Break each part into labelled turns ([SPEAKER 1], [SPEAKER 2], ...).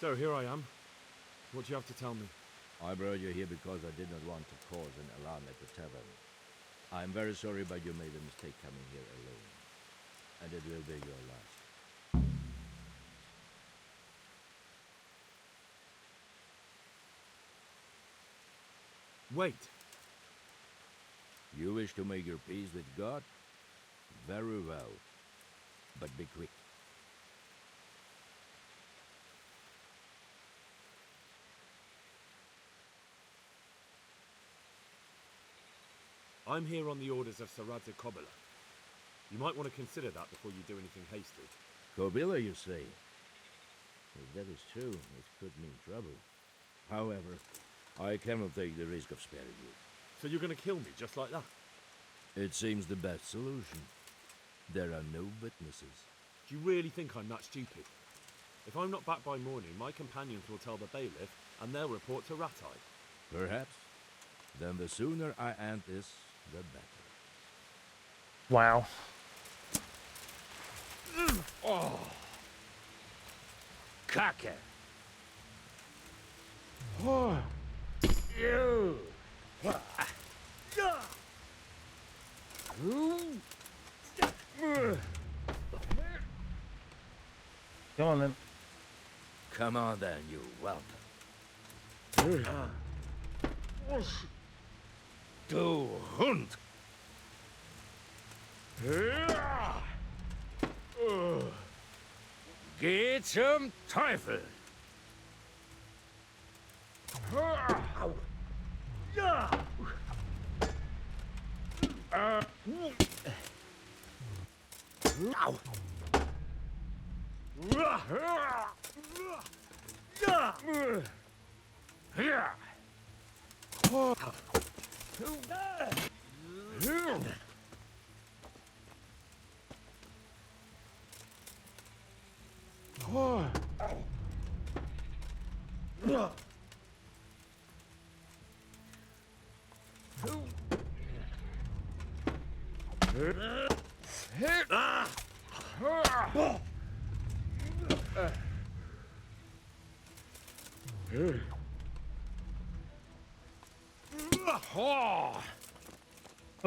[SPEAKER 1] So here I am. What do you have to tell me?
[SPEAKER 2] I brought you here because I did not want to cause an alarm at the tavern. I'm very sorry, but you made a mistake coming here alone. And it will be your last.
[SPEAKER 1] Wait.
[SPEAKER 2] You wish to make your peace with God? Very well. But be quick.
[SPEAKER 1] I'm here on the orders of Sarada Kobila. You might want to consider that before you do anything hasty.
[SPEAKER 2] Kobila, you say? If that is true, it could mean trouble. However, I cannot take the risk of sparing you.
[SPEAKER 1] So you're going to kill me just like that?
[SPEAKER 2] It seems the best solution. There are no witnesses.
[SPEAKER 1] Do you really think I'm that stupid? If I'm not back by morning, my companions will tell the bailiff, and they'll report to Ratai.
[SPEAKER 2] Perhaps. Then the sooner I end this, the better.
[SPEAKER 3] Wow.
[SPEAKER 2] Oh! Kacke! Oh! You!
[SPEAKER 3] Come on then.
[SPEAKER 2] Come on then, you whelp. Du Hund! Geh zum Teufel!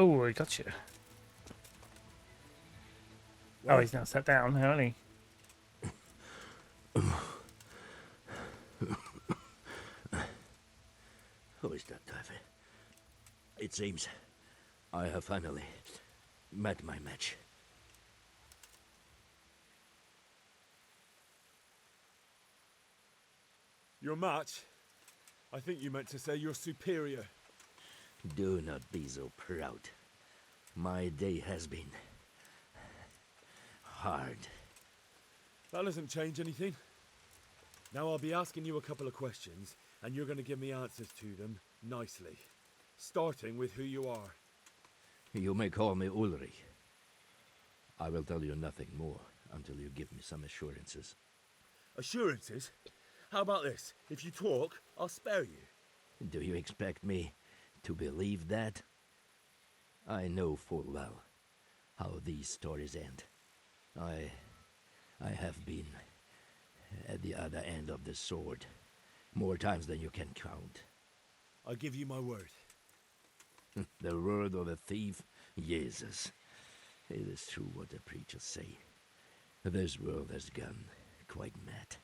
[SPEAKER 3] Oh, he got you. Oh, he's now sat down, hasn't he?
[SPEAKER 2] Who is that, Teufel? It seems I have finally met my match.
[SPEAKER 1] Your match? I think you meant to say you're superior.
[SPEAKER 2] Do not be so proud. My day has been hard.
[SPEAKER 1] That doesn't change anything. Now I'll be asking you a couple of questions, and you're going to give me answers to them nicely. Starting with who you are.
[SPEAKER 2] You may call me Ulrich. I will tell you nothing more until you give me some assurances.
[SPEAKER 1] Assurances? How about this? If you talk, I'll spare you.
[SPEAKER 2] Do you expect me to believe that? I know full well how these stories end. I have been at the other end of the sword more times than you can count.
[SPEAKER 1] I give you my word.
[SPEAKER 2] The word of a thief? Jesus. It is true what the preachers say. This world has gone quite mad.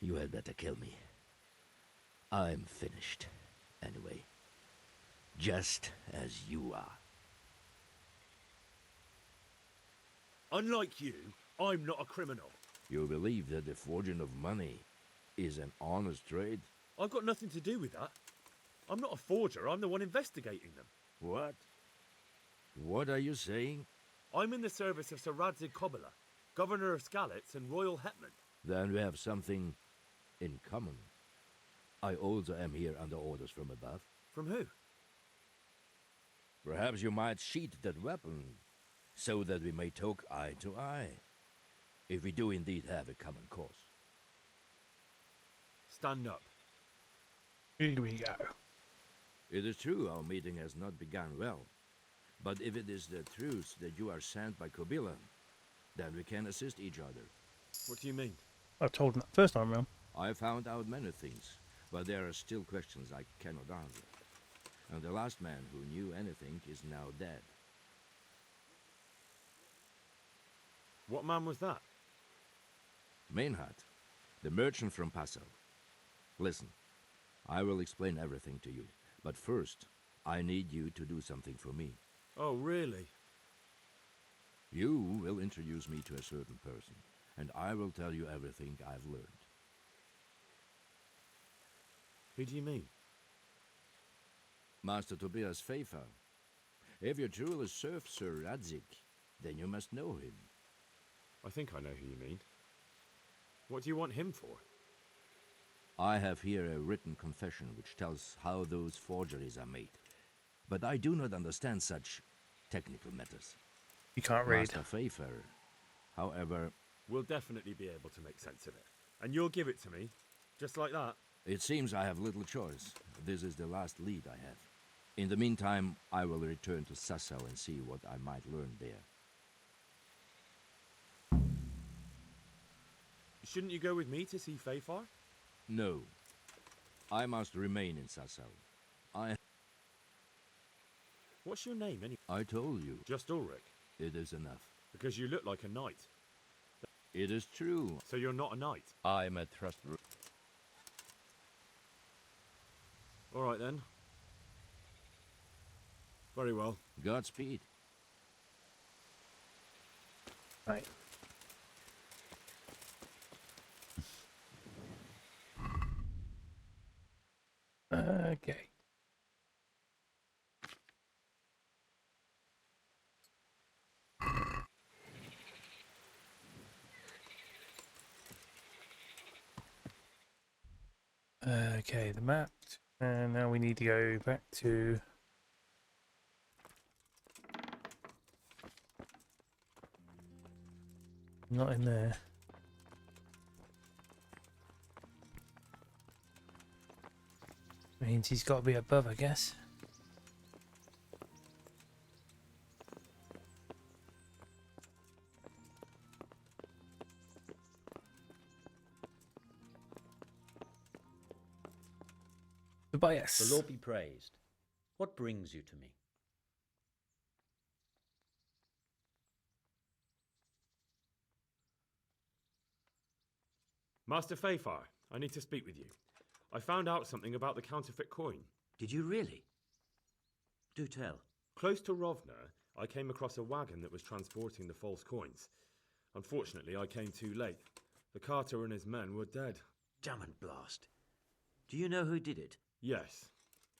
[SPEAKER 2] You had better kill me. I'm finished, anyway. Just as you are.
[SPEAKER 1] Unlike you, I'm not a criminal.
[SPEAKER 2] You believe that the forging of money is an honest trade?
[SPEAKER 1] I've got nothing to do with that. I'm not a forger, I'm the one investigating them.
[SPEAKER 2] What? What are you saying?
[SPEAKER 1] I'm in the service of Sir Radzig Kobyla, Governor of Skalitz and Royal Hetman.
[SPEAKER 2] Then we have something in common. I also am here under orders from above.
[SPEAKER 1] From who?
[SPEAKER 2] Perhaps you might sheath that weapon, so that we may talk eye to eye, if we do indeed have a common cause.
[SPEAKER 1] Stand up.
[SPEAKER 3] Here we go.
[SPEAKER 2] It is true our meeting has not begun well, but if it is the truth that you are sent by Kobyla, then we can assist each other.
[SPEAKER 1] What do you mean?
[SPEAKER 3] I told him that first time round.
[SPEAKER 2] I found out many things, but there are still questions I cannot answer. And the last man who knew anything is now dead.
[SPEAKER 1] What man was that?
[SPEAKER 2] Mainhard, the merchant from Passau. Listen, I will explain everything to you, but first, I need you to do something for me.
[SPEAKER 1] Oh, really?
[SPEAKER 2] You will introduce me to a certain person, and I will tell you everything I've learned.
[SPEAKER 1] Who do you mean?
[SPEAKER 2] Master Tobias Pfeiffer. If you truly serve Sir Radzik, then you must know him.
[SPEAKER 1] I think I know who you mean. What do you want him for?
[SPEAKER 2] I have here a written confession which tells how those forgeries are made, but I do not understand such technical matters.
[SPEAKER 3] You can't read.
[SPEAKER 2] Master Pfeiffer, however...
[SPEAKER 1] We'll definitely be able to make sense of it. And you'll give it to me, just like that.
[SPEAKER 2] It seems I have little choice. This is the last lead I have. In the meantime, I will return to Sassau and see what I might learn there.
[SPEAKER 1] Shouldn't you go with me to see Pfeiffer?
[SPEAKER 2] No. I must remain in Sassau.
[SPEAKER 1] What's your name, anyway?
[SPEAKER 2] I told you.
[SPEAKER 1] Just Ulrich.
[SPEAKER 2] It is enough.
[SPEAKER 1] Because you look like a knight.
[SPEAKER 2] It is true.
[SPEAKER 1] So you're not a knight?
[SPEAKER 2] I am a trustworthy...
[SPEAKER 1] All right, then. Very well.
[SPEAKER 2] Godspeed.
[SPEAKER 3] Right. Okay. Okay, the map. And now we need to go back to... Not in there. Means he's got to be above, I guess. Tobias.
[SPEAKER 4] The Lord be praised. What brings you to me?
[SPEAKER 1] Master Pfeiffer, I need to speak with you. I found out something about the counterfeit coin.
[SPEAKER 4] Did you really? Do tell.
[SPEAKER 1] Close to Rovna, I came across a wagon that was transporting the false coins. Unfortunately, I came too late. The carter and his men were dead.
[SPEAKER 4] Damn and blast. Do you know who did it?
[SPEAKER 1] Yes.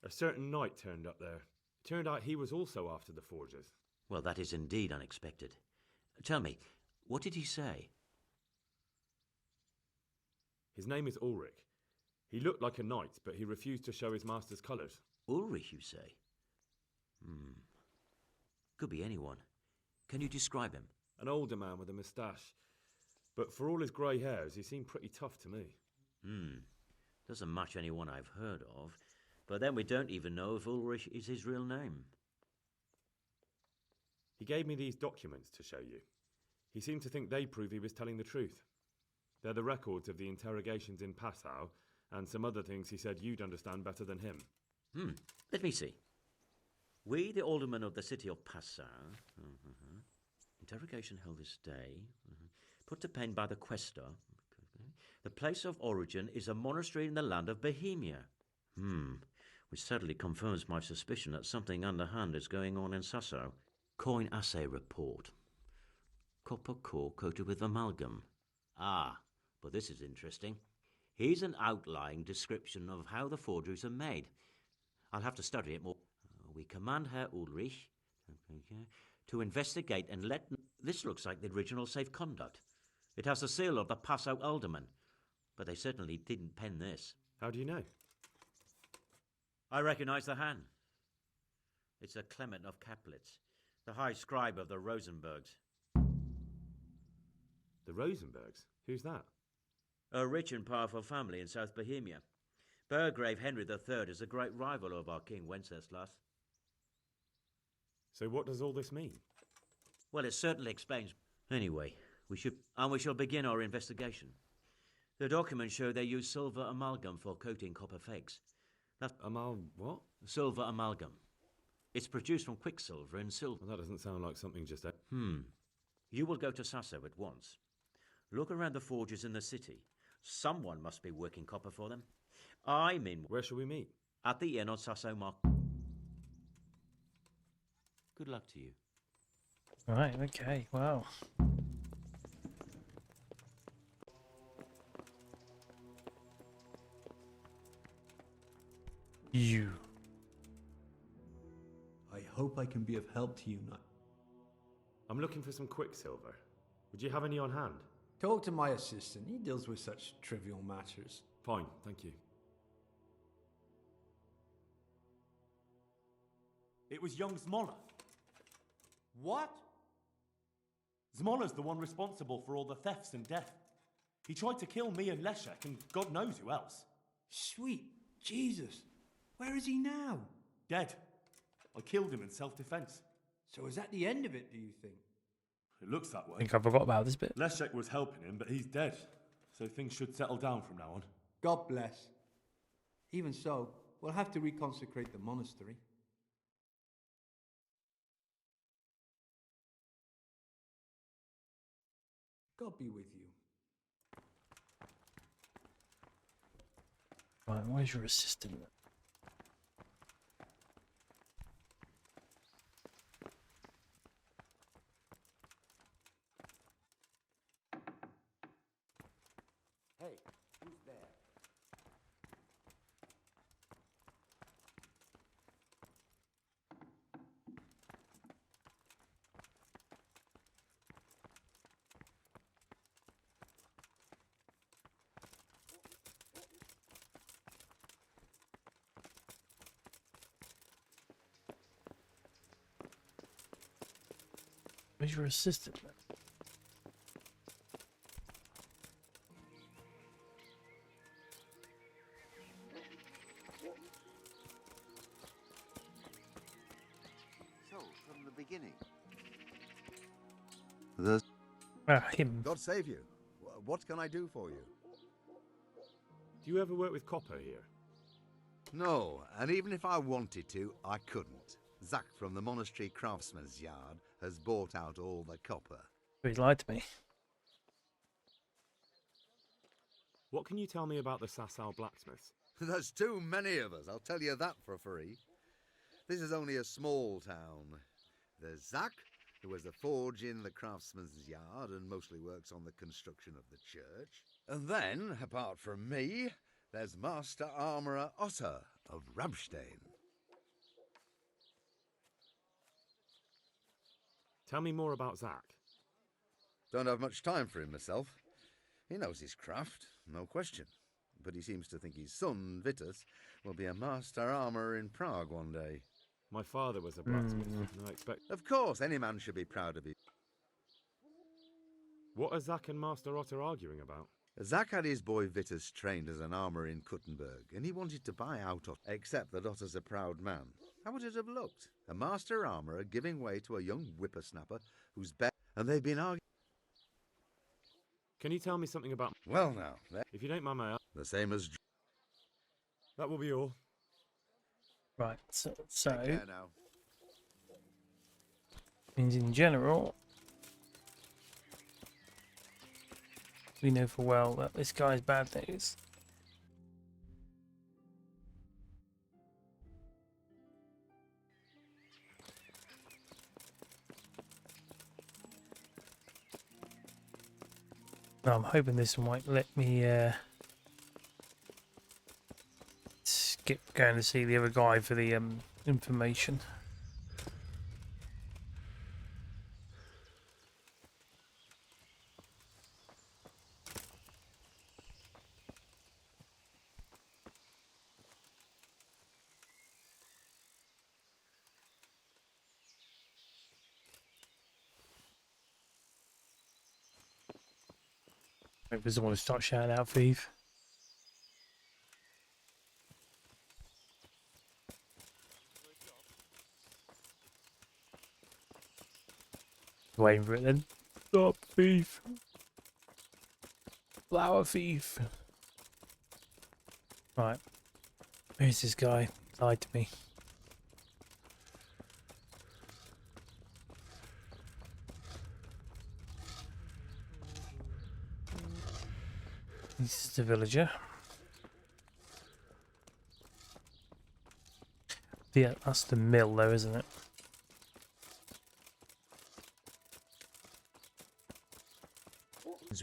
[SPEAKER 1] A certain knight turned up there. It turned out he was also after the forgers.
[SPEAKER 4] Well, that is indeed unexpected. Tell me, what did he say?
[SPEAKER 1] His name is Ulrich. He looked like a knight, but he refused to show his master's colours.
[SPEAKER 4] Ulrich, you say? Could be anyone. Can you describe him?
[SPEAKER 1] An older man with a moustache. But for all his grey hairs, he seemed pretty tough to me.
[SPEAKER 4] Doesn't match anyone I've heard of. But then we don't even know if Ulrich is his real name.
[SPEAKER 1] He gave me these documents to show you. He seemed to think they prove he was telling the truth. They're the records of the interrogations in Passau, and some other things he said you'd understand better than him.
[SPEAKER 4] Let me see. We, the aldermen of the city of Passau, interrogation held this day, put to pen by the questor. The place of origin is a monastery in the land of Bohemia. Which certainly confirms my suspicion that something underhand is going on in Sassau. Coin assay report. Copper core coated with amalgam. Ah, but this is interesting. Here's an outline description of how the forgeries are made. I'll have to study it more. We command Herr Ulrich to investigate and let... This looks like the original safe conduct. It has the seal of the Passau alderman, but they certainly didn't pen this.
[SPEAKER 1] How do you know?
[SPEAKER 4] I recognize the hand. It's a Clement of Kaplitz, the high scribe of the Rosenbergs.
[SPEAKER 1] The Rosenbergs? Who's that?
[SPEAKER 4] A rich and powerful family in South Bohemia. Burgrave Henry III is a great rival of our King Wenceslas.
[SPEAKER 1] So what does all this mean?
[SPEAKER 4] Well, it certainly explains. Anyway, we shall begin our investigation. The documents show they use silver amalgam for coating copper fakes. That's
[SPEAKER 1] What?
[SPEAKER 4] silver amalgam. It's produced from quicksilver and silver.
[SPEAKER 1] Well, that doesn't sound like something just...
[SPEAKER 4] You will go to Sasso at once. Look around the forges in the city. Someone must be working copper for them. I mean,
[SPEAKER 1] Where shall we meet?
[SPEAKER 4] at the inn on Sasso Mark. Good luck to you.
[SPEAKER 3] Right, okay, wow. You.
[SPEAKER 5] I hope I can be of help to you, Knight.
[SPEAKER 1] I'm looking for some quicksilver. Would you have any on hand?
[SPEAKER 5] Talk to my assistant. He deals with such trivial matters.
[SPEAKER 1] Fine, thank you.
[SPEAKER 6] It was young Zmola. What? Zmola's the one responsible for all the thefts and death. He tried to kill me and Leszek and God knows who else.
[SPEAKER 5] Sweet Jesus. Where is he now?
[SPEAKER 6] Dead. I killed him in self-defense.
[SPEAKER 5] So is that the end of it, do you think?
[SPEAKER 6] It looks that
[SPEAKER 3] I
[SPEAKER 6] way.
[SPEAKER 3] think I forgot about this bit.
[SPEAKER 6] Leszek was helping him, but he's dead. So things should settle down from now on.
[SPEAKER 5] God bless. Even so, we'll have to reconsecrate the monastery. God be with you.
[SPEAKER 3] Right, where's your assistant?
[SPEAKER 2] Hey, who's there?
[SPEAKER 3] Where's your assistant?
[SPEAKER 7] So, from the beginning.
[SPEAKER 3] Him.
[SPEAKER 7] God save you. What can I do for you?
[SPEAKER 1] Do you ever work with copper here?
[SPEAKER 7] No, and even if I wanted to, I couldn't. Zach from the monastery craftsman's yard has bought out all the copper.
[SPEAKER 3] He's lied to me.
[SPEAKER 1] What can you tell me about the Sasau blacksmiths?
[SPEAKER 7] There's too many of us, I'll tell you that for free. This is only a small town. There's Zach, who has a forge in the craftsman's yard and mostly works on the construction of the church. And then, apart from me, there's Master Armourer Otter of Ramstein.
[SPEAKER 1] Tell me more about Zach.
[SPEAKER 7] Don't have much time for him myself. He knows his craft, no question. But he seems to think his son, Vitus, will be a master armourer in Prague one day.
[SPEAKER 1] My father was a blacksmith, and I expect...
[SPEAKER 7] Of course, any man should be proud of it.
[SPEAKER 1] What are Zach and Master Otter arguing about?
[SPEAKER 7] Zach had his boy Vitus trained as an armourer in Kuttenberg, and he wanted to buy out Otter, except that Otter's a proud man. How would it have looked? A master armourer giving way to a young whippersnapper who's better, and they've been arguing.
[SPEAKER 1] Can you tell me something about...
[SPEAKER 7] Well now, they're
[SPEAKER 1] If you don't mind my...
[SPEAKER 7] the same as...
[SPEAKER 1] That will be all.
[SPEAKER 3] Right, so
[SPEAKER 7] Take care now.
[SPEAKER 3] means in general, we know for well that this guy's bad news. Now, I'm hoping this might let me skip going to see the other guy for the information. Maybe doesn't want to start shouting out thief. Waiting for it then. Stop thief. Flower thief. Right. Where's this guy? Lied to me. This is the villager. Yeah, that's the mill though, isn't it?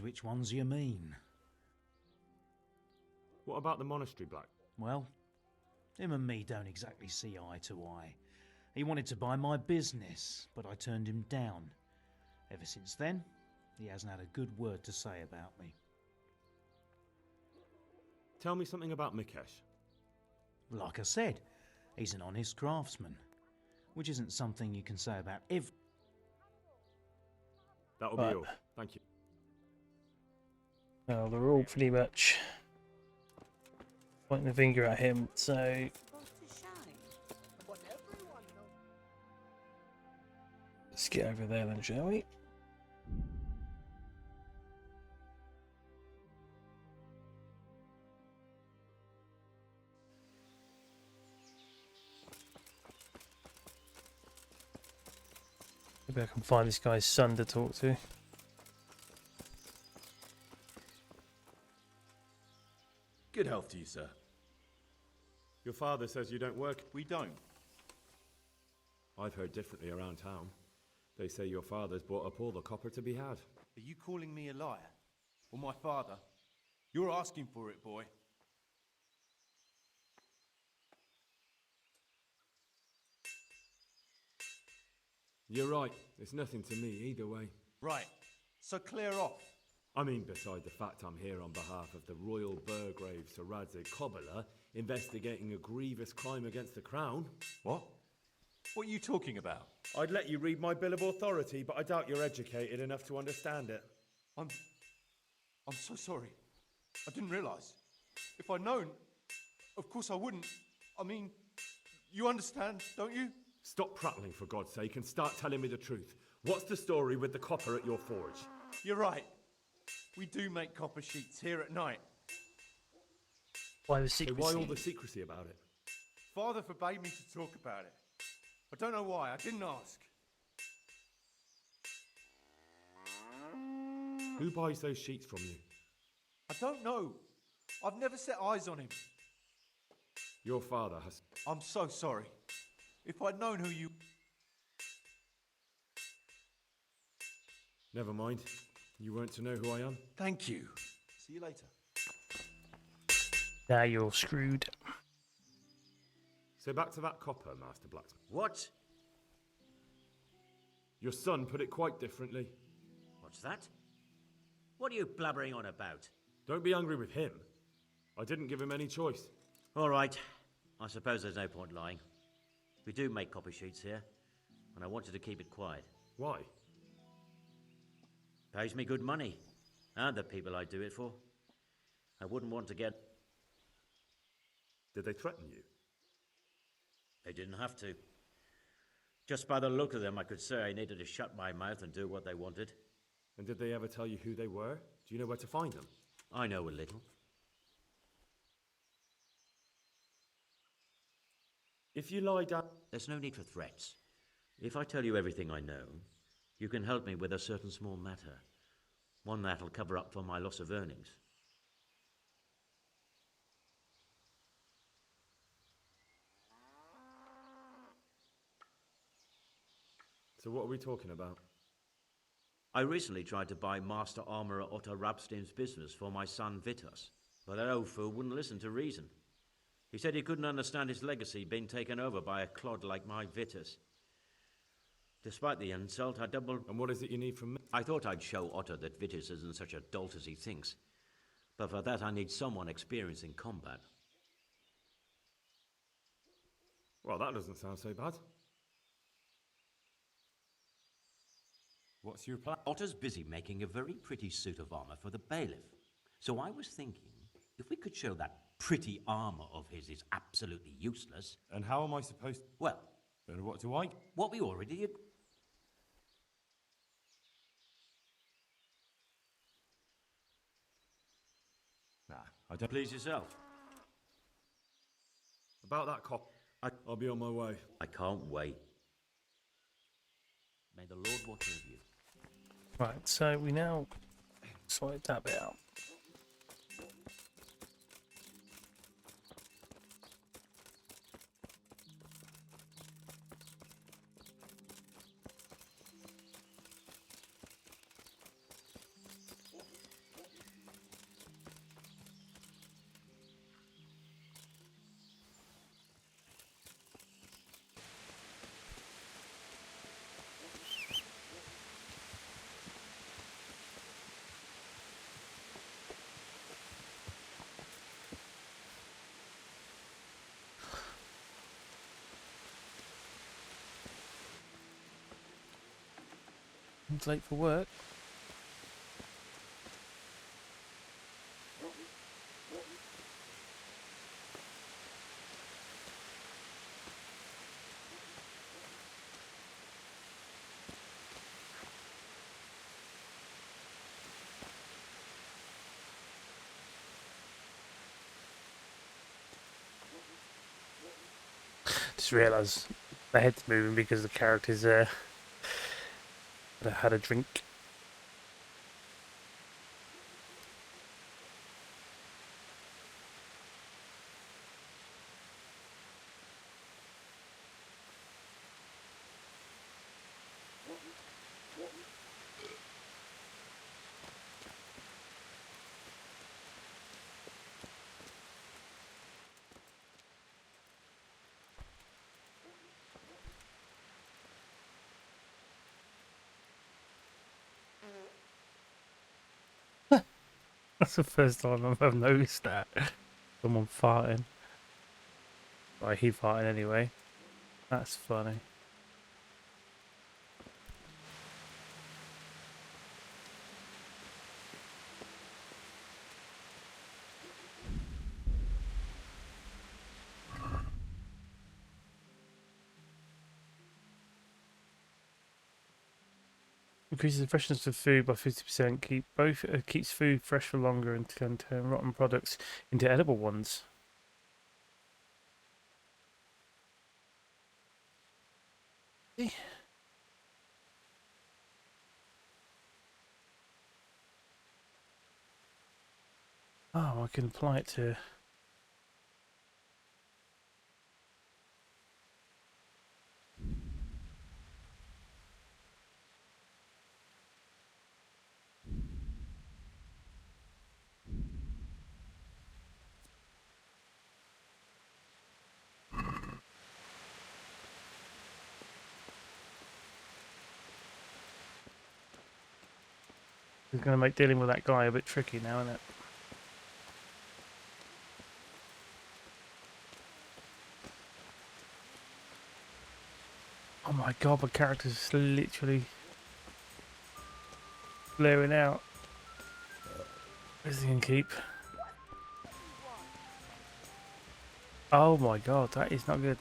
[SPEAKER 8] Which ones you mean?
[SPEAKER 1] What about the monastery, Black?
[SPEAKER 8] Well, him and me don't exactly see eye to eye. He wanted to buy my business, but I turned him down. Ever since then, he hasn't had a good word to say about me.
[SPEAKER 1] Tell me something about Mikesh.
[SPEAKER 8] Like I said, he's an honest craftsman, which isn't something you can say about every...
[SPEAKER 1] That'll be
[SPEAKER 3] Right.
[SPEAKER 1] all. Thank you.
[SPEAKER 3] Well, they're all pretty much pointing the finger at him, so let's get over there then, shall we? Maybe I can find this guy's son to talk to.
[SPEAKER 9] Good health to you, sir.
[SPEAKER 1] Your father says you don't work.
[SPEAKER 9] We don't.
[SPEAKER 1] I've heard differently around town. They say your father's bought up all the copper to be had.
[SPEAKER 9] Are you calling me a liar? Or my father? You're asking for it, boy.
[SPEAKER 1] You're right. It's nothing to me either way.
[SPEAKER 9] Right. So clear off.
[SPEAKER 1] I mean, beside the fact I'm here on behalf of the Royal Burgrave Saradze Kobbler, investigating a grievous crime against the Crown.
[SPEAKER 9] What? What are you talking about?
[SPEAKER 1] I'd let you read my Bill of Authority, but I doubt you're educated enough to understand it.
[SPEAKER 9] I'm so sorry. I didn't realise. If I'd known, of course I wouldn't. I mean, you understand, don't you?
[SPEAKER 1] Stop prattling, for God's sake, and start telling me the truth. What's the story with the copper at your forge?
[SPEAKER 9] You're right. We do make copper sheets here at night.
[SPEAKER 3] Why the
[SPEAKER 1] So
[SPEAKER 3] secrecy?
[SPEAKER 1] why all the secrecy about it?
[SPEAKER 9] Father forbade me to talk about it. I don't know why. I didn't ask.
[SPEAKER 1] Who buys those sheets from you?
[SPEAKER 9] I don't know. I've never set eyes on him.
[SPEAKER 1] Your father has...
[SPEAKER 9] I'm so sorry. If I'd known who you...
[SPEAKER 1] Never mind. You weren't to know who I am.
[SPEAKER 9] Thank you. See you later.
[SPEAKER 3] Now you're screwed.
[SPEAKER 1] So back to that copper, Master Blacksmith.
[SPEAKER 4] What?
[SPEAKER 1] Your son put it quite differently.
[SPEAKER 4] What's that? What are you blabbering on about?
[SPEAKER 1] Don't be angry with him. I didn't give him any choice.
[SPEAKER 4] All right. I suppose there's no point lying. We do make copy sheets here, and I wanted to keep it quiet.
[SPEAKER 1] Why?
[SPEAKER 4] Pays me good money, and the people I do it for. I wouldn't want to get...
[SPEAKER 1] Did they threaten you?
[SPEAKER 4] They didn't have to. Just by the look of them, I could say I needed to shut my mouth and do what they wanted.
[SPEAKER 1] And did they ever tell you who they were? Do you know where to find them?
[SPEAKER 4] I know a little.
[SPEAKER 1] If you lie down...
[SPEAKER 4] There's no need for threats. If I tell you everything I know, you can help me with a certain small matter. One that'll cover up for my loss of earnings.
[SPEAKER 1] So what are we talking about?
[SPEAKER 4] I recently tried to buy Master Armourer Otto Rabstein's business for my son Vitus, but that old fool wouldn't listen to reason. He said he couldn't understand his legacy being taken over by a clod like my Vitus. Despite the insult, I doubled...
[SPEAKER 1] And what is it you need from me?
[SPEAKER 4] I thought I'd show Otto that Vitus isn't such a dolt as he thinks. But for that I need someone experienced in combat.
[SPEAKER 1] Well, that doesn't sound so bad.
[SPEAKER 9] What's your plan?
[SPEAKER 4] Otto's busy making a very pretty suit of armor for the bailiff. So I was thinking, if we could show that pretty armor of his is absolutely useless...
[SPEAKER 9] And how am I supposed to...
[SPEAKER 4] Well,
[SPEAKER 9] And what do I...
[SPEAKER 4] what we already...
[SPEAKER 6] I don't.
[SPEAKER 4] Please yourself.
[SPEAKER 1] About that cop,
[SPEAKER 4] I
[SPEAKER 1] I'll be on my way.
[SPEAKER 4] can't wait. May the Lord watch over you.
[SPEAKER 3] Right, so we now sorted that bit out. It's late for work. Just realised my head's moving because the character's had a drink. That's the first time I've ever noticed that. Someone farting. Right, he farting anyway. That's funny. Increases the freshness of food by 50%. Keeps food fresh for longer and can turn rotten products into edible ones. Oh, I can apply it to. It's going to make dealing with that guy a bit tricky now, isn't it? Oh my god, my character's literally blaring out. Where's he going to keep? Oh my god, that is not good.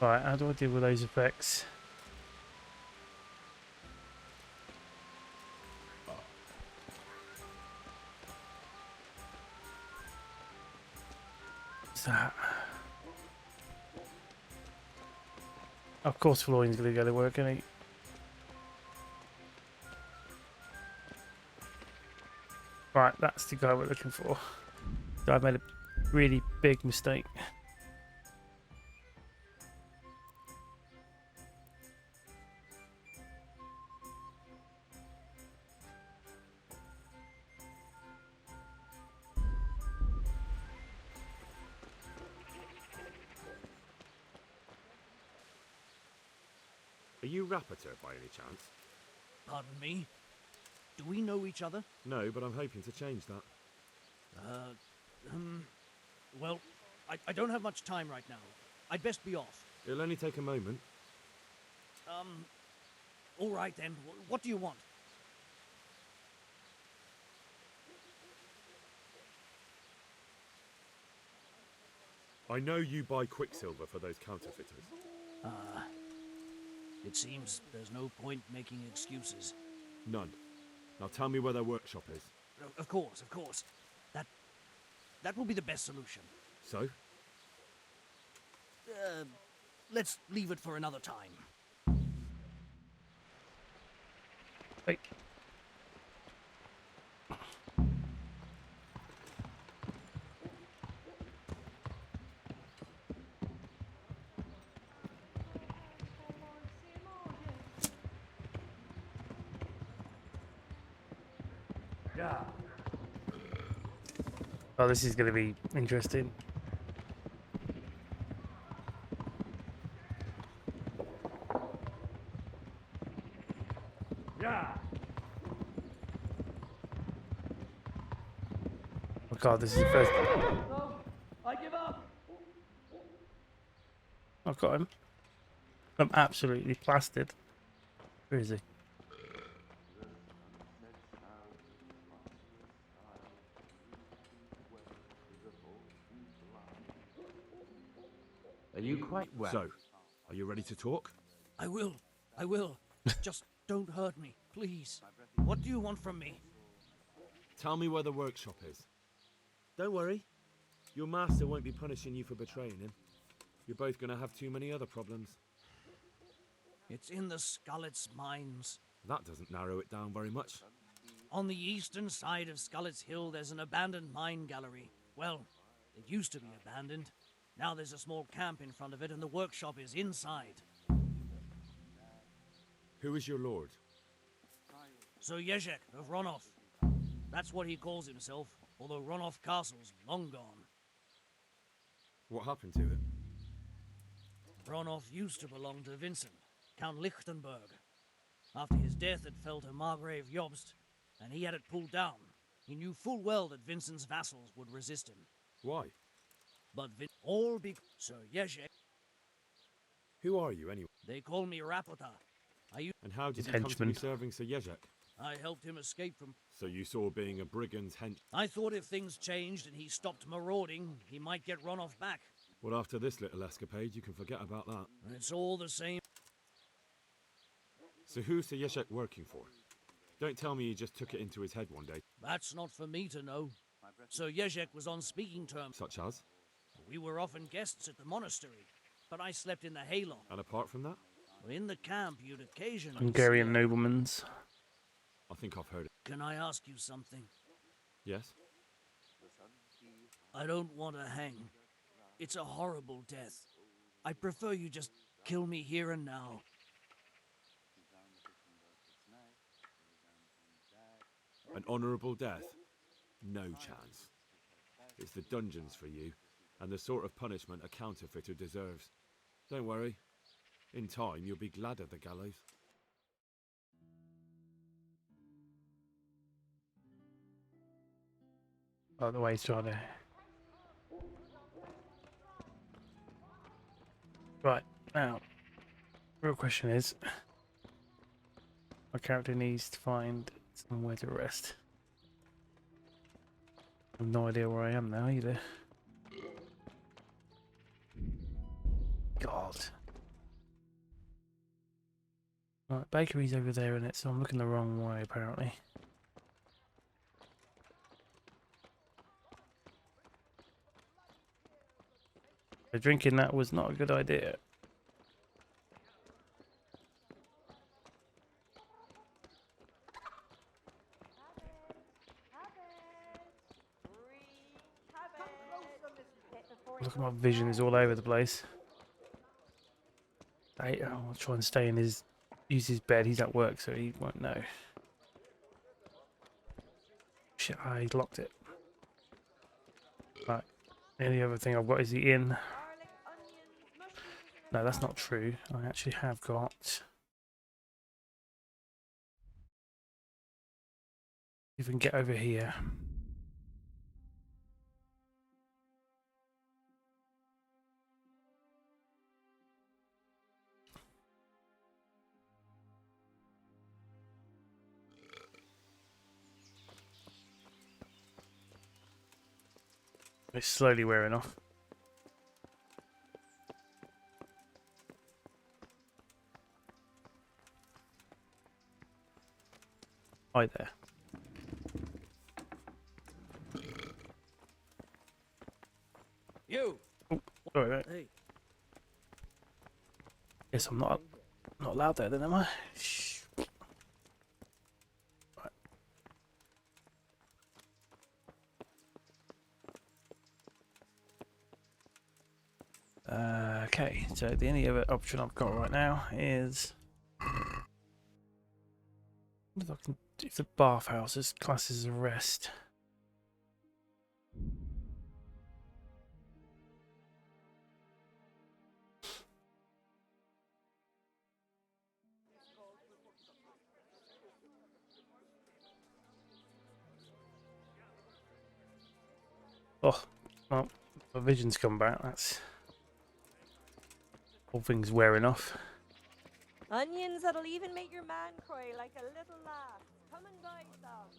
[SPEAKER 3] Right, how do I deal with those effects? What's that? Of course Floyd's going to go to work, isn't he? Right, that's the guy we're looking for. So I made a really big mistake.
[SPEAKER 1] Are you Rappator by any chance?
[SPEAKER 10] Pardon me? Do we know each other?
[SPEAKER 1] No, but I'm hoping to change that.
[SPEAKER 10] I don't have much time right now. I'd best be off.
[SPEAKER 1] It'll only take a moment.
[SPEAKER 10] All right then. What do you want?
[SPEAKER 1] I know you buy quicksilver for those counterfeiters.
[SPEAKER 10] It seems there's no point making excuses.
[SPEAKER 1] None. Now tell me where their workshop is.
[SPEAKER 10] Of course, of course. That will be the best solution.
[SPEAKER 1] So?
[SPEAKER 10] Let's leave it for another time.
[SPEAKER 3] Hey. Oh, this is going to be interesting. Oh god, this is the first.
[SPEAKER 10] I give up.
[SPEAKER 3] I've got him. I'm absolutely plastered. Where is he?
[SPEAKER 2] Are you quite well?
[SPEAKER 1] So, are you ready to talk?
[SPEAKER 10] I will. I will. Just don't hurt me, please. What do you want from me?
[SPEAKER 1] Tell me where the workshop is. Don't worry. Your master won't be punishing you for betraying him. You're both going to have too many other problems.
[SPEAKER 10] It's in the Skullet's mines.
[SPEAKER 1] That doesn't narrow it down very much.
[SPEAKER 10] On the eastern side of Skullet's Hill, there's an abandoned mine gallery. Well, it used to be abandoned. Now there's a small camp in front of it, and the workshop is inside.
[SPEAKER 1] Who is your lord?
[SPEAKER 10] Sir Yezhek of Ronov. That's what he calls himself, although Ronov Castle's long gone.
[SPEAKER 1] What happened to it?
[SPEAKER 10] Ronov used to belong to Vincent, Count Lichtenberg. After his death, it fell to Margrave Jobst, and he had it pulled down. He knew full well that Vincent's vassals would resist him.
[SPEAKER 1] Why?
[SPEAKER 10] But all big Sir Yezhek.
[SPEAKER 1] Who are you, anyway?
[SPEAKER 10] They call me Rapota.
[SPEAKER 1] And how did
[SPEAKER 3] His
[SPEAKER 1] you come to be
[SPEAKER 3] henchman.
[SPEAKER 1] serving Sir Yezhek?
[SPEAKER 10] I helped him escape from...
[SPEAKER 1] So you saw being a brigand's hench...
[SPEAKER 10] I thought if things changed and he stopped marauding, he might get Ronov back.
[SPEAKER 1] Well, after this little escapade, you can forget about that.
[SPEAKER 10] It's all the same.
[SPEAKER 1] So who's Sir Yezhek working for? Don't tell me he just took it into his head one day.
[SPEAKER 10] That's not for me to know. Sir Yezhek was on speaking terms.
[SPEAKER 1] Such as?
[SPEAKER 10] We were often guests at the monastery, but I slept in the hayloft.
[SPEAKER 1] And apart from that?
[SPEAKER 10] In the camp, you'd occasionally
[SPEAKER 3] Hungarian
[SPEAKER 10] see
[SPEAKER 3] noblemen's.
[SPEAKER 1] I think I've heard it.
[SPEAKER 10] Can I ask you something?
[SPEAKER 1] Yes?
[SPEAKER 10] I don't want to hang. It's a horrible death. I prefer you just kill me here and now.
[SPEAKER 1] An honourable death? No chance. It's the dungeons for you, and the sort of punishment a counterfeiter deserves. Don't worry. In time, you'll be glad of the gallows.
[SPEAKER 3] Oh, the way he's trying to. Right, now, real question is, my character needs to find somewhere to rest. I have no idea where I am now either. God. Right, bakery's over there in it, so I'm looking the wrong way apparently. So drinking that was not a good idea. Look at my vision is all over the place. I'll try and stay in his, use his bed. He's at work, so he won't know. Shit, I locked it. Right. The only other thing I've got is the inn. No, that's not true. I actually have got... If we can get over here. It's slowly wearing off. Hi there.
[SPEAKER 10] You!
[SPEAKER 3] Oh, sorry, mate.
[SPEAKER 10] Hey.
[SPEAKER 3] Guess I'm not allowed there then, am I? Shh. Okay, so the only other option I've got right now is if I can, if the bathhouse is classed as a rest. Oh, well, my vision's come back. That's all things wearing off.
[SPEAKER 11] Onions that'll even make your man cry like a little laugh. Come and buy some.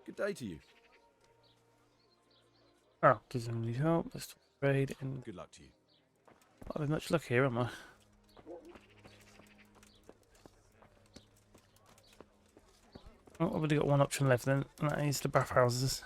[SPEAKER 1] Good day to you.
[SPEAKER 3] Oh, doesn't need help. Let's trade in.
[SPEAKER 1] Good luck to you.
[SPEAKER 3] Not having much luck here, am I? Oh, I've only got one option left then, and that is the bathhouses.